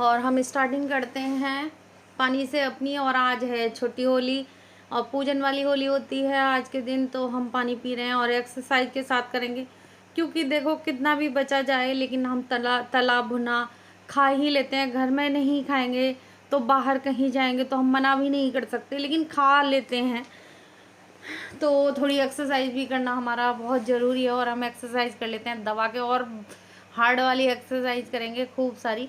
और हम स्टार्टिंग करते हैं पानी से अपनी। और आज है छोटी होली और पूजन वाली होली होती है आज के दिन, तो हम पानी पी रहे हैं और एक्सरसाइज के साथ करेंगे। क्योंकि देखो कितना भी बचा जाए लेकिन हम तला भुना खा ही लेते हैं। घर में नहीं खाएंगे तो बाहर कहीं जाएंगे तो हम मना भी नहीं कर सकते, लेकिन खा लेते हैं। तो थोड़ी एक्सरसाइज भी करना हमारा बहुत ज़रूरी है और हम एक्सरसाइज कर लेते हैं दबा के, और हार्ड वाली एक्सरसाइज करेंगे खूब सारी,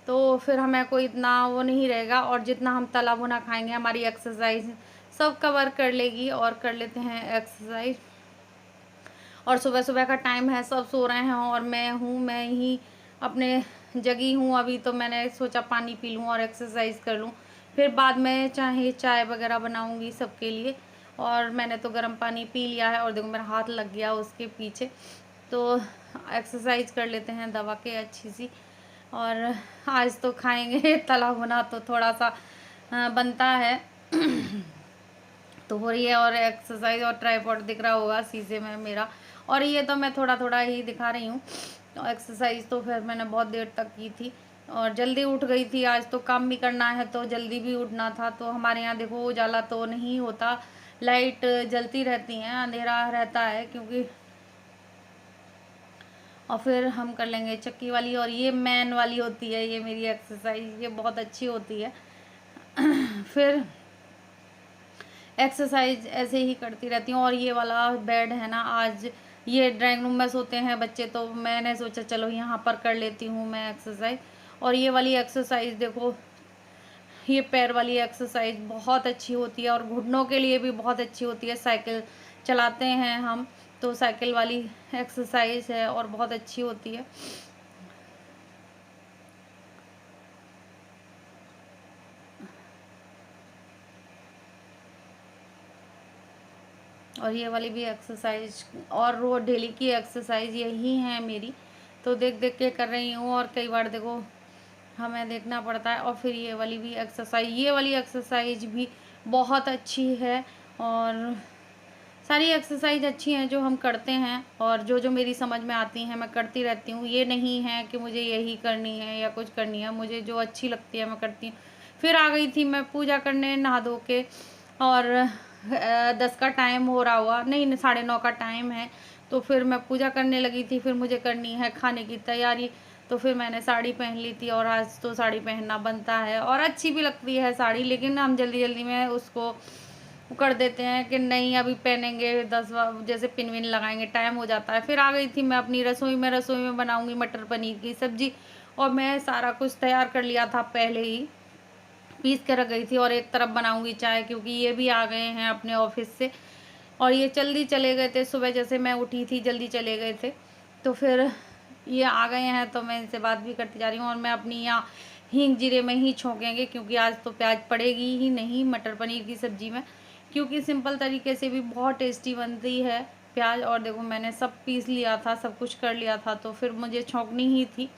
तो फिर हमें कोई इतना वो नहीं रहेगा। और जितना हम तला भुना खाएंगे हमारी एक्सरसाइज सब कवर कर लेगी। और कर लेते हैं एक्सरसाइज। और सुबह सुबह का टाइम है, सब सो रहे हैं और मैं ही अपने जगी हूँ अभी, तो मैंने सोचा पानी पी लूँ और एक्सरसाइज कर लूँ, फिर बाद में चाहे चाय वगैरह बनाऊँगी सबके लिए। और मैंने तो गर्म पानी पी लिया है और देखो मेरा हाथ लग गया उसके पीछे। तो एक्सरसाइज कर लेते हैं दबा के अच्छी सी। और आज तो खाएंगे तला भुना, तो थोड़ा सा बनता है तो हो रही है। और एक्सरसाइज और ट्राइपॉड दिख रहा होगा शीशे में मेरा, और ये तो मैं थोड़ा थोड़ा ही दिखा रही हूँ। तो एक्सरसाइज तो फिर मैंने बहुत देर तक की थी और जल्दी उठ गई थी। आज तो काम भी करना है तो जल्दी भी उठना था। तो हमारे यहाँ देखो उजाला तो नहीं होता, लाइट जलती रहती हैं, अंधेरा रहता है क्योंकि। और फिर हम कर लेंगे चक्की वाली, और ये मैन वाली होती है ये मेरी एक्सरसाइज, ये बहुत अच्छी होती है। फिर एक्सरसाइज ऐसे ही करती रहती हूँ। और ये वाला बेड है ना, आज ये ड्राइंग रूम में सोते हैं बच्चे, तो मैंने सोचा चलो यहाँ पर कर लेती हूँ मैं एक्सरसाइज। और ये वाली एक्सरसाइज देखो, ये पैर वाली एक्सरसाइज बहुत अच्छी होती है और घुटनों के लिए भी बहुत अच्छी होती है। साइकिल चलाते हैं हम तो साइकिल वाली एक्सरसाइज है और बहुत अच्छी होती है। और ये वाली भी एक्सरसाइज और रोज डेली की एक्सरसाइज यही है मेरी, तो देख देख के कर रही हूँ। और कई बार देखो हमें देखना पड़ता है। और फिर ये वाली भी एक्सरसाइज, ये वाली एक्सरसाइज भी बहुत अच्छी है। और सारी एक्सरसाइज अच्छी हैं जो हम करते हैं, और जो जो मेरी समझ में आती हैं मैं करती रहती हूँ। ये नहीं है कि मुझे यही करनी है या कुछ करनी है, मुझे जो अच्छी लगती है मैं करती हूँ। फिर आ गई थी मैं पूजा करने नहा धो के, और 10 का टाइम हो रहा हुआ, नहीं 9:30 का टाइम है। तो फिर मैं पूजा करने लगी थी, फिर मुझे करनी है खाने की तैयारी। तो फिर मैंने साड़ी पहन ली थी, और आज तो साड़ी पहनना बनता है और अच्छी भी लगती है साड़ी, लेकिन हम जल्दी जल्दी में उसको कर देते हैं कि नहीं अभी पहनेंगे, 10 जैसे पिन विन लगाएंगे, टाइम हो जाता है। फिर आ गई थी मैं अपनी रसोई में बनाऊंगी मटर पनीर की सब्जी। और मैं सारा कुछ तैयार कर लिया था पहले ही, पीस के रख गई थी। और एक तरफ बनाऊंगी चाय, क्योंकि ये भी आ गए हैं अपने ऑफिस से और ये जल्दी चले गए थे। सुबह जैसे मैं उठी थी जल्दी चले गए थे, तो फिर ये आ गए हैं, तो मैं इनसे बात भी करती जा रही हूँ। और मैं अपनी यहाँ हींग जीरे में ही छोंकेंगे, क्योंकि आज तो प्याज पड़ेगी ही नहीं मटर पनीर की सब्ज़ी में, क्योंकि सिंपल तरीके से भी बहुत टेस्टी बनती है प्याज। और देखो मैंने सब पीस लिया था, सब कुछ कर लिया था, तो फिर मुझे छोंकनी ही थी।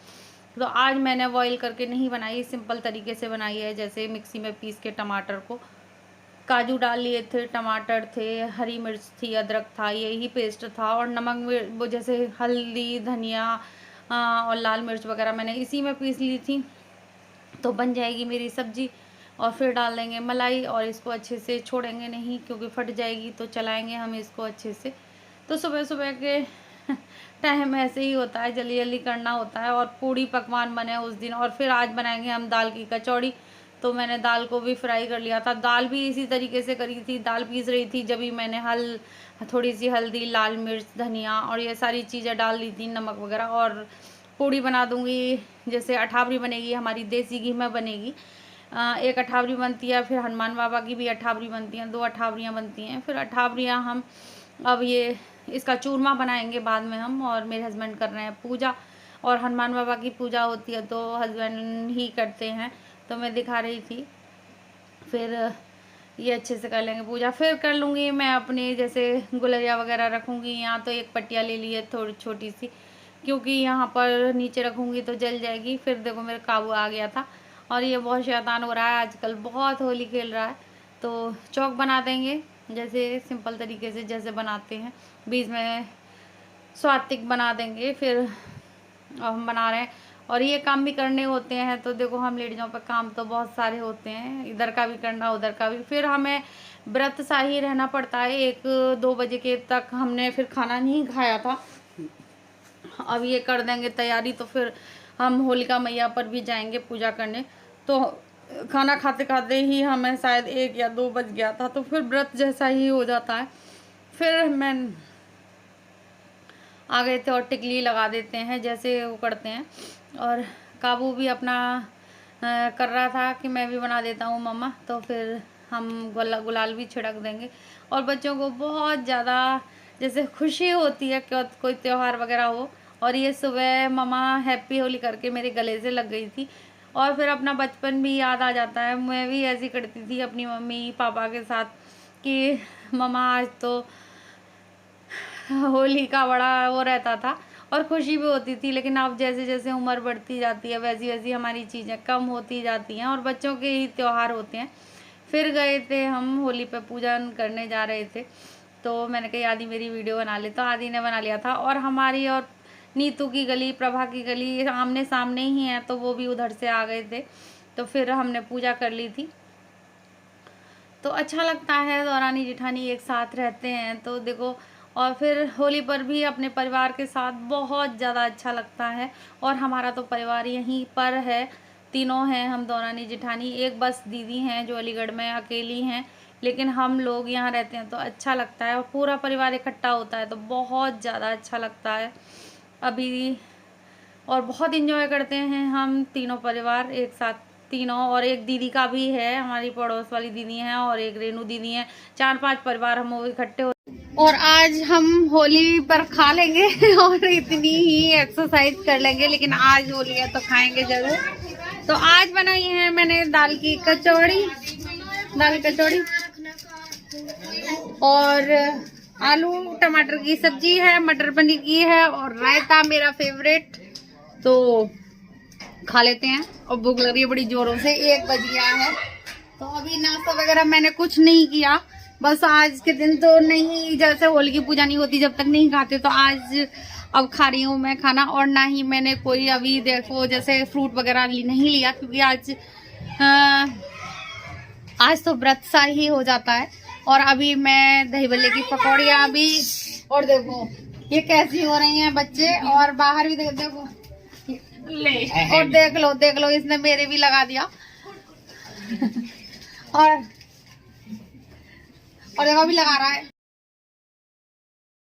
तो आज मैंने बॉईल करके नहीं बनाई, सिंपल तरीके से बनाई है, जैसे मिक्सी में पीस के टमाटर को, काजू डाल लिए थे, टमाटर थे, हरी मिर्च थी, अदरक था, यही पेस्ट था। और नमक वो जैसे हल्दी धनिया और लाल मिर्च वगैरह मैंने इसी में पीस ली थी। तो बन जाएगी मेरी सब्जी। और फिर डाल देंगे मलाई और इसको अच्छे से छोड़ेंगे नहीं, क्योंकि फट जाएगी, तो चलाएंगे हम इसको अच्छे से। तो सुबह सुबह के टाइम ऐसे ही होता है, जल्दी जल्दी करना होता है। और पूड़ी पकवान बने उस दिन। और फिर आज बनाएंगे हम दाल की कचौड़ी। तो मैंने दाल को भी फ्राई कर लिया था, दाल भी इसी तरीके से करी थी। दाल पीस रही थी जब भी मैंने थोड़ी सी हल्दी, लाल मिर्च, धनिया और ये सारी चीज़ें डाल दी थी, नमक वगैरह। और पूड़ी बना दूंगी, जैसे अठावरी बनेगी हमारी, देसी घी में बनेगी। एक अठावरी बनती है, फिर हनुमान बाबा की भी अठावरी बनती हैं, 2 अठावरियाँ बनती हैं। फिर अठावरियाँ हम अब ये इसका चूरमा बनाएंगे बाद में हम। और मेरे हस्बैंड कर रहे हैं पूजा, और हनुमान बाबा की पूजा होती है तो हस्बैंड ही करते हैं, तो मैं दिखा रही थी। फिर ये अच्छे से कर लेंगे पूजा। फिर कर लूँगी मैं अपनी, जैसे गुलरिया वगैरह रखूँगी यहाँ। तो एक पट्टिया ले ली है थोड़ी छोटी सी, क्योंकि यहाँ पर नीचे रखूँगी तो जल जाएगी। फिर देखो मेरे काबू आ गया था, और ये बहुत शैतान हो रहा है आजकल, बहुत होली खेल रहा है। तो चौक बना देंगे, जैसे सिंपल तरीके से जैसे बनाते हैं, बीच में स्वातिक बना देंगे। फिर हम बना रहे हैं। और ये काम भी करने होते हैं। तो देखो हम लेडीजों पर काम तो बहुत सारे होते हैं, इधर का भी करना उधर का भी। फिर हमें व्रत सा ही रहना पड़ता है। 1-2 बजे के तक हमने फिर खाना नहीं खाया था। अब ये कर देंगे तैयारी तो फिर हम होलिका मैया पर भी जाएंगे पूजा करने। तो खाना खाते खाते ही हमें शायद 1 या 2 बज गया था। तो फिर व्रत जैसा ही हो जाता है। फिर मैं आ गए थे और टिकली लगा देते हैं जैसे वो करते हैं। और काबू भी अपना कर रहा था कि मैं भी बना देता हूँ मम्मा। तो फिर हम गुलाल भी छिड़क देंगे। और बच्चों को बहुत ज़्यादा जैसे खुशी होती है कि कोई त्यौहार वगैरह हो। और ये सुबह मम्मा हैप्पी होली करके मेरे गले से लग गई थी। और फिर अपना बचपन भी याद आ जाता है। मैं भी ऐसी करती थी अपनी मम्मी पापा के साथ कि मम्मा आज तो होली का बड़ा वो रहता था और खुशी भी होती थी। लेकिन अब जैसे जैसे उम्र बढ़ती जाती है वैसी वैसी हमारी चीज़ें कम होती जाती हैं और बच्चों के ही त्यौहार होते हैं। फिर गए थे हम होली पे पूजन करने जा रहे थे। तो मैंने कही आदि मेरी वीडियो बना ले, तो आदि ने बना लिया था। और हमारी और नीतू की गली, प्रभा की गली आमने सामने ही है, तो वो भी उधर से आ गए थे। तो फिर हमने पूजा कर ली थी। तो अच्छा लगता है, दौरानी जिठानी एक साथ रहते हैं तो देखो। और फिर होली पर भी अपने परिवार के साथ बहुत ज़्यादा अच्छा लगता है। और हमारा तो परिवार यहीं पर है, तीनों हैं हम दौरानी जिठानी। एक बस दीदी हैं जो अलीगढ़ में अकेली हैं, लेकिन हम लोग यहाँ रहते हैं तो अच्छा लगता है। और पूरा परिवार इकट्ठा होता है तो बहुत ज़्यादा अच्छा लगता है अभी। और बहुत इंजॉय करते हैं हम तीनों परिवार एक साथ, तीनों। और एक दीदी का भी है, हमारी पड़ोस वाली दीदी हैं, और एक रेनू दीदी हैं। 4-5 परिवार हम वो इकट्ठे हो। और आज हम होली पर खा लेंगे और इतनी ही एक्सरसाइज कर लेंगे, लेकिन आज होली है तो खाएंगे जरूर। तो आज बनाई है मैंने दाल की कचौड़ी, और आलू टमाटर की सब्जी है, मटर पनीर की है, और रायता मेरा फेवरेट। तो खा लेते हैं। और भूख लग रही है बड़ी जोरों से, 1 बज गया है। तो अभी नाश्ता वगैरह मैंने कुछ नहीं किया, बस आज के दिन तो नहीं, जैसे होली की पूजा नहीं होती जब तक नहीं खाते, तो आज अब खा रही हूँ मैं खाना। और ना ही मैंने कोई अभी देखो जैसे फ्रूट वगैरह नहीं लिया, क्योंकि आज तो व्रत सा ही हो जाता है। और अभी मैं दही भल्ले की पकौड़ियाँ भी, और देखो ये कैसी हो रही हैं बच्चे, और बाहर भी देखो और देख लो इसने मेरे भी लगा दिया और देखो भी लगा रहा है।